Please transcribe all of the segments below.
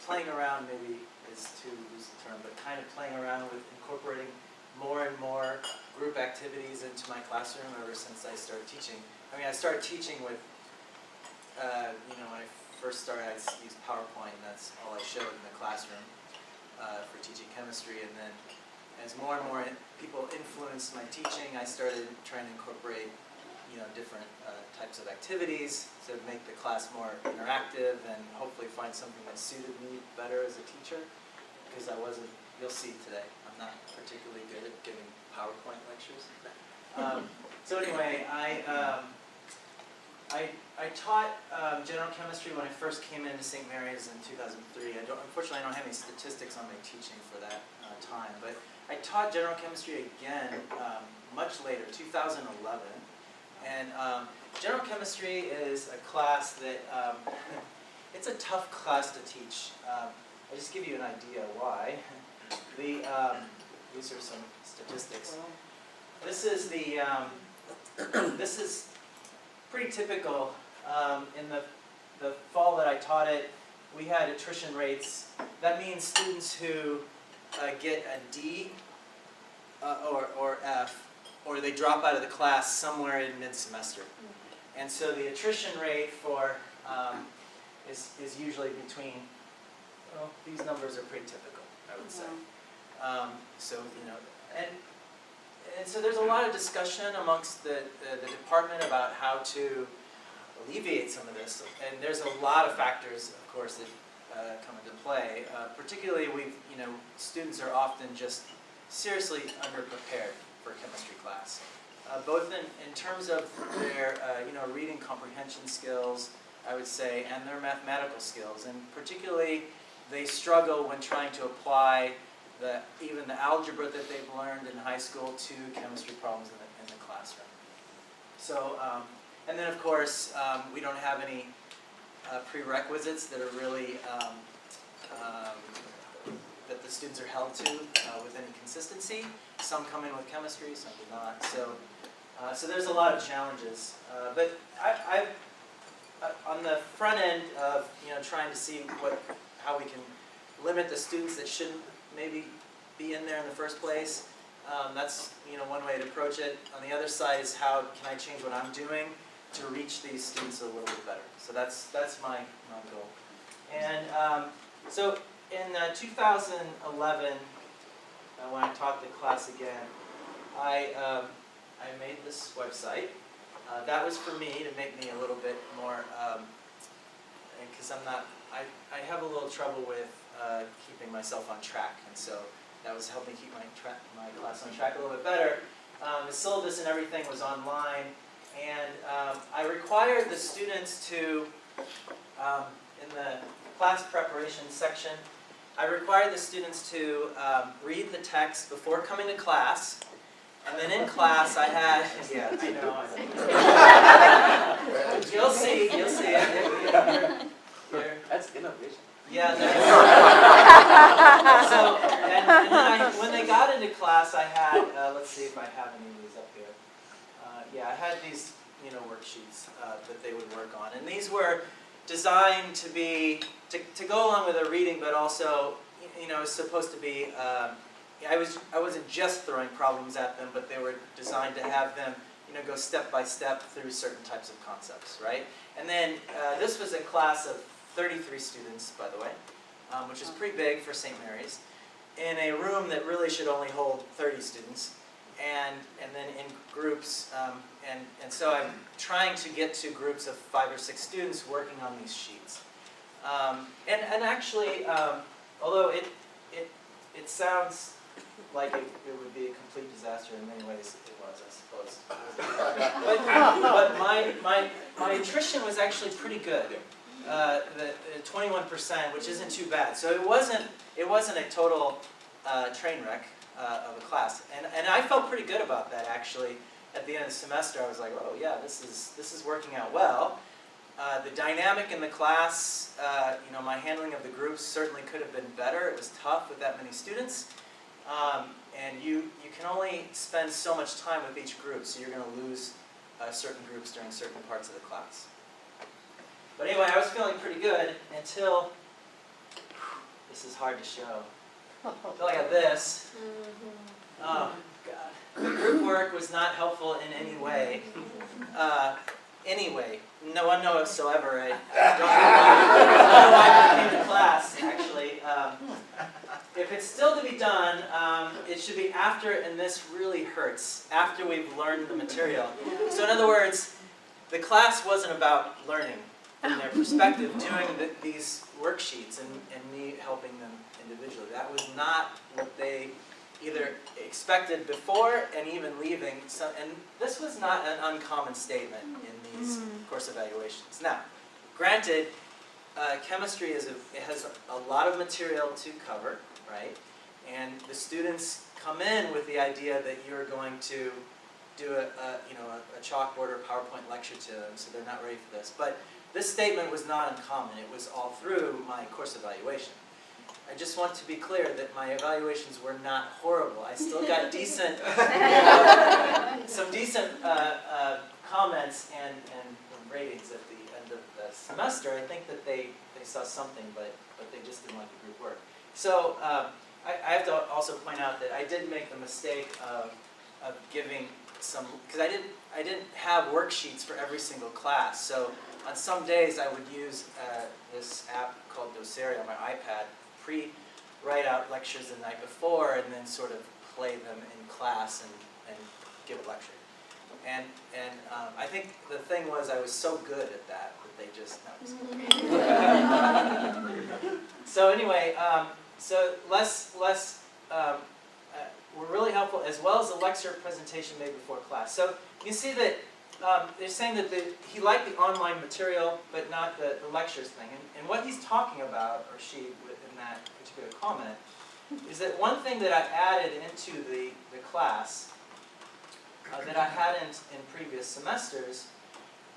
playing around maybe is too loose a term, but kind of playing around with incorporating more and more group activities into my classroom ever since I started teaching. I mean, I started teaching with, you know, when I first started, I used PowerPoint, and that's all I showed in the classroom for teaching chemistry. And then as more and more people influenced my teaching, I started trying to incorporate, you know, different types of activities to make the class more interactive and hopefully find something that suited me better as a teacher, because I wasn't, you'll see today, I'm not particularly good at giving PowerPoint lectures. So anyway, I taught general chemistry when I first came into St. Mary's in 2003. Unfortunately, I don't have any statistics on my teaching for that time, but I taught general chemistry again much later, 2011. And general chemistry is a class that, it's a tough class to teach. I'll just give you an idea why. These are some statistics. This is this is pretty typical. In the fall that I taught it, we had attrition rates. That means students who get a D or F, or they drop out of the class somewhere in mid-semester. And so the attrition rate for is usually between, well, these numbers are pretty typical, I would say. So, you know, and so there's a lot of discussion amongst the department about how to alleviate some of this. And there's a lot of factors, of course, that come into play. Particularly, you know, students are often just seriously underprepared for chemistry class, both in terms of their you know, reading comprehension skills, I would say, and their mathematical skills. And particularly, they struggle when trying to apply even the algebra that they've learned in high school to chemistry problems in the classroom. So, and then of course, we don't have any prerequisites that are really that the students are held to with any consistency. Some come in with chemistry, some do not. So there's a lot of challenges. But I've on the front end of, you know, trying to see how we can limit the students that shouldn't maybe be in there in the first place. That's, you know, one way to approach it. On the other side is how can I change what I'm doing to reach these students a little bit better. So that's my goal. And so in 2011, when I taught the class again, I made this website. That was for me to make me a little bit more, because I have a little trouble with keeping myself on track, and so that was helping keep my class on track a little bit better. The syllabus and everything was online, and I required the students to, in the class preparation section, I required the students to read the text before coming to class, and then in class I had, yeah, I know. You'll see it. That's innovation. Yeah, so, and then when they got into class, I had, let's see if I have any of these up here. Yeah, I had these, you know, worksheets that they would work on, and these were designed to be, to go along with their reading, but also, you know, it's supposed to be, I wasn't just throwing problems at them, but they were designed to have them, you know, go step by step through certain types of concepts, right? And then this was a class of 33 students, by the way, which is pretty big for St. Mary's, in a room that really should only hold 30 students, and then in groups, and so I'm trying to get to groups of 5 or 6 students working on these sheets. And actually, although it sounds like it would be a complete disaster in many ways, it was, I suppose. But my attrition was actually pretty good. The 21%, which isn't too bad. So it wasn't a total train wreck of a class, and I felt pretty good about that actually. At the end of the semester, I was like, oh yeah, this is working out well. The dynamic in the class, you know, my handling of the groups certainly could have been better. It was tough with that many students, and you can only spend so much time with each group, so you're going to lose certain groups during certain parts of the class. But anyway, I was feeling pretty good until This is hard to show. So I got this. Oh, God. The group work was not helpful in any way. Anyway, no one whatsoever. I don't know why I came to class, actually. If it's still to be done, it should be after, and this really hurts, after we've learned the material. So in other words, the class wasn't about learning from their perspective, doing these worksheets and me helping them individually. That was not what they either expected before and even leaving. So, and this was not an uncommon statement in these course evaluations. Now, granted, chemistry it has a lot of material to cover, right? And the students come in with the idea that you're going to do a chalkboard or PowerPoint lecture to them, so they're not ready for this. But this statement was not uncommon. It was all through my course evaluation. I just want to be clear that my evaluations were not horrible. I still got decent, some decent comments and ratings at the end of the semester. I think that they saw something, but they just didn't like the group work. So I have to also point out that I did make the mistake of giving some, because I didn't have worksheets for every single class. So on some days I would use this app called Doceri on my iPad, write out lectures the night before, and then sort of play them in class and give a lecture. And I think the thing was I was so good at that they just, no. So anyway, so were really helpful, as well as the lecture presentation made before class. So you see that they're saying that he liked the online material, but not the lectures thing. And what he's talking about, or she, in that particular comment, is that one thing that I added into the class that I hadn't in previous semesters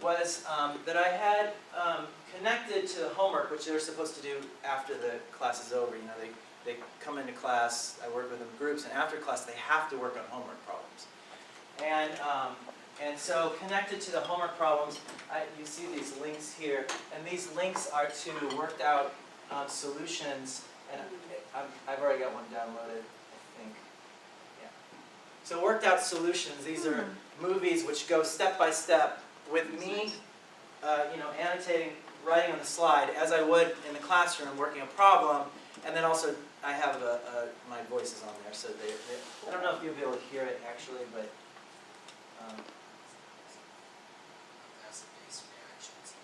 was that I had connected to the homework, which they're supposed to do after the class is over. You know, they come into class, I work with them in groups, and after class they have to work on homework problems. And so connected to the homework problems, you see these links here, and these links are to worked out solutions, and I've already got one downloaded, I think. Yeah. So worked out solutions, these are movies which go step by step with me, annotating, writing on the slide, as I would in the classroom, working a problem, and then also I have my voices on there, so I don't know if you'll be able to hear it actually, but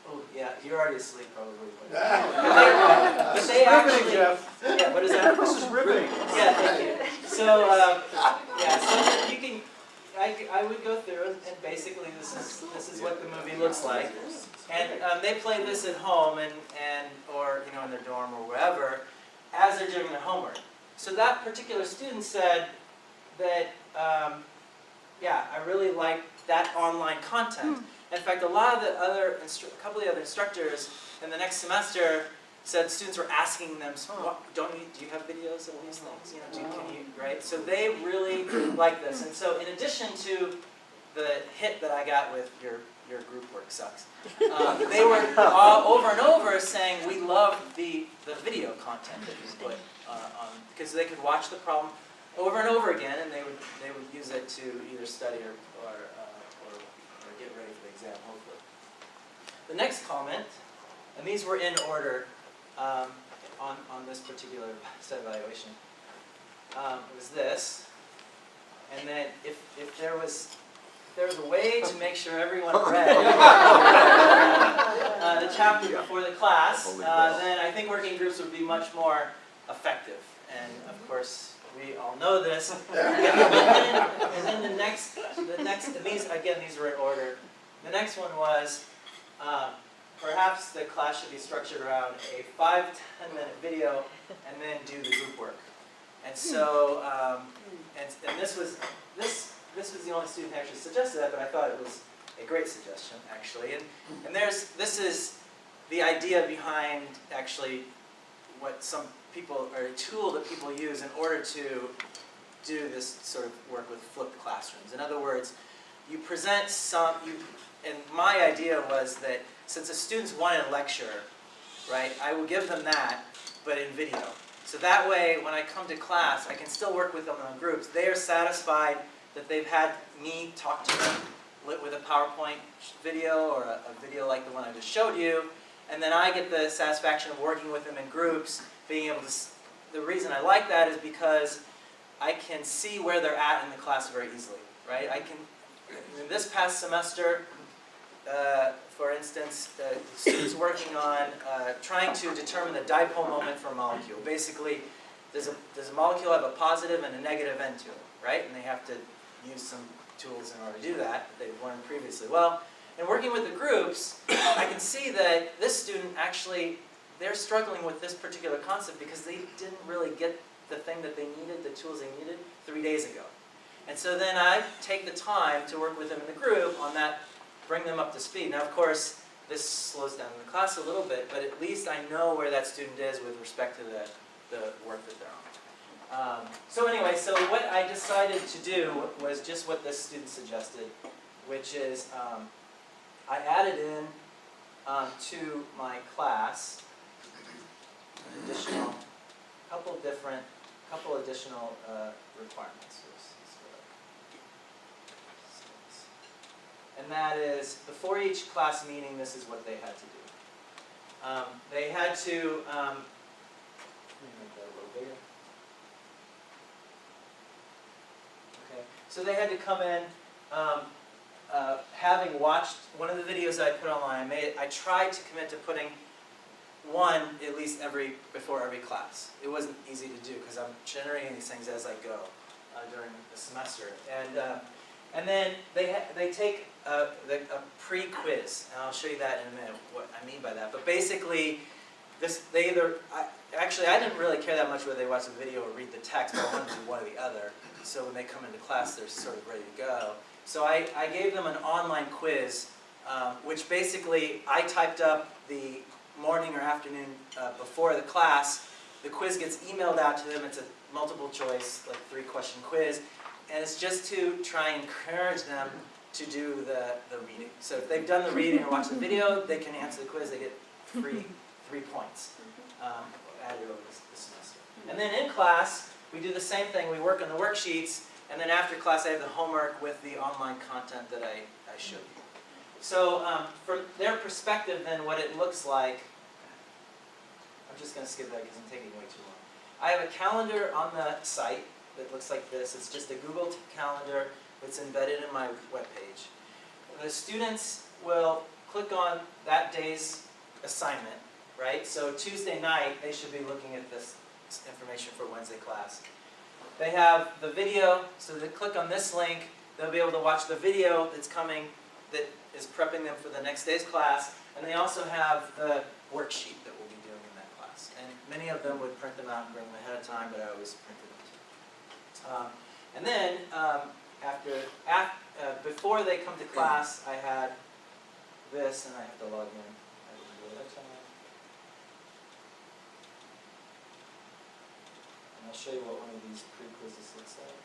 oh yeah, you're already asleep probably. But they actually, yeah, what is that? This is riveting. Yeah, thank you. So so you can, I would go through and basically this is what the movie looks like, and they play this at home or in their dorm or wherever as they're doing their homework. So that particular student said that I really like that online content. In fact, a lot of the other, a couple of the other instructors in the next semester said students were asking them, do you have videos of these things? Can you, right? So they really like this. And so in addition to the hit that I got with your group work sucks, they were over and over saying we love the video content that you put on, because they could watch the problem over and over again, and they would use it to either study or get ready for the exam, hopefully. The next comment, and these were in order on this particular set evaluation, was this. And then if there was a way to make sure everyone read the chapter before the class, then I think working groups would be much more effective. And of course, we all know this. And then the next, and these were in order. The next one was, perhaps the class should be structured around a 5-10 minute video, and then do the group work. And so, and this was the only student who actually suggested that, but I thought it was a great suggestion actually. And this is the idea behind actually what some people, or a tool that people use in order to do this sort of work with flipped classrooms. In other words, you present and my idea was that since the students wanted a lecture, right, I will give them that, but in video. So that way, when I come to class, I can still work with them in groups. They are satisfied that they've had me talk to them with a PowerPoint video or a video like the one I just showed you, and then I get the satisfaction of working with them in groups, being able to. The reason I like that is because I can see where they're at in the class very easily, right? In this past semester, for instance, the students working on trying to determine the dipole moment for a molecule. Basically, does a molecule have a positive and a negative end to it, right? And they have to use some tools in order to do that they've learned previously. Well, in working with the groups, I can see that this student actually, they're struggling with this particular concept because they didn't really get the thing that they needed, the tools they needed, 3 days ago. And so then I take the time to work with them in the group on that, bring them up to speed. Now, of course, this slows down the class a little bit, but at least I know where that student is with respect to the work that they're on. So anyway, so what I decided to do was just what this student suggested, which is I added in to my class an additional couple additional requirements. And that is, before each class meeting, this is what they had to do. They had to, let me make that a little bigger. Okay, so they had to come in, having watched one of the videos I put online. I tried to commit to putting one at least before every class. It wasn't easy to do because I'm generating these things as I go during the semester. And then they take a pre-quiz, and I'll show you that in a minute, what I mean by that. But basically, I didn't really care that much whether they watch the video or read the text, but I wanted to do one or the other. So when they come into class, they're sort of ready to go. So I gave them an online quiz, which basically I typed up the morning or afternoon before the class. The quiz gets emailed out to them. It's a multiple choice, like 3-question quiz. And it's just to try and encourage them to do the reading. So if they've done the reading or watched the video, they can answer the quiz. They get free 3 points added over the semester. And then in class, we do the same thing. We work on the worksheets. And then after class, I have the homework with the online content that I showed you. So from their perspective, then, what it looks like, I'm just going to skip that because I'm taking way too long. I have a calendar on the site that looks like this. It's just a Google calendar that's embedded in my webpage. The students will click on that day's assignment, right? So Tuesday night, they should be looking at this information for Wednesday class. They have the video, so they click on this link. They'll be able to watch the video that's coming that is prepping them for the next day's class. And they also have the worksheet that we'll be doing in that class. And many of them would print them out and bring them ahead of time, but I always print them out. And then before they come to class, I had this, and I have to log in. I didn't do it that time. And I'll show you what one of these pre-quizzes looks like.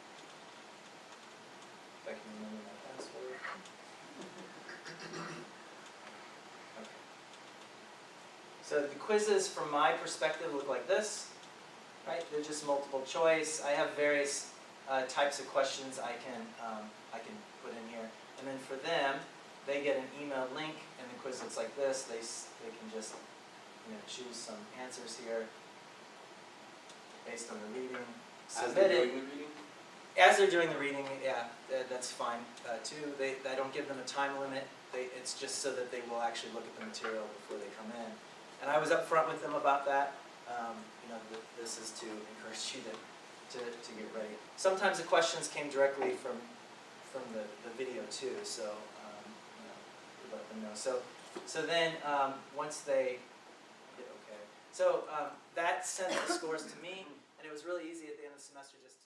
If I can remember my password. Okay. So the quizzes, from my perspective, look like this. Right? They're just multiple choice. I have various types of questions I can put in here, and then for them, they get an email link, and the quiz looks like this. They can just choose some answers here based on the reading. Submit it. As they're doing the reading, yeah, that's fine too. I don't give them a time limit. It's just so that they will actually look at the material before they come in. And I was upfront with them about that. This is to encourage you to get ready. Sometimes the questions came directly from the video too, so let them know. So then once they get okay, so that sent the scores to me, and it was really easy at the end of the semester just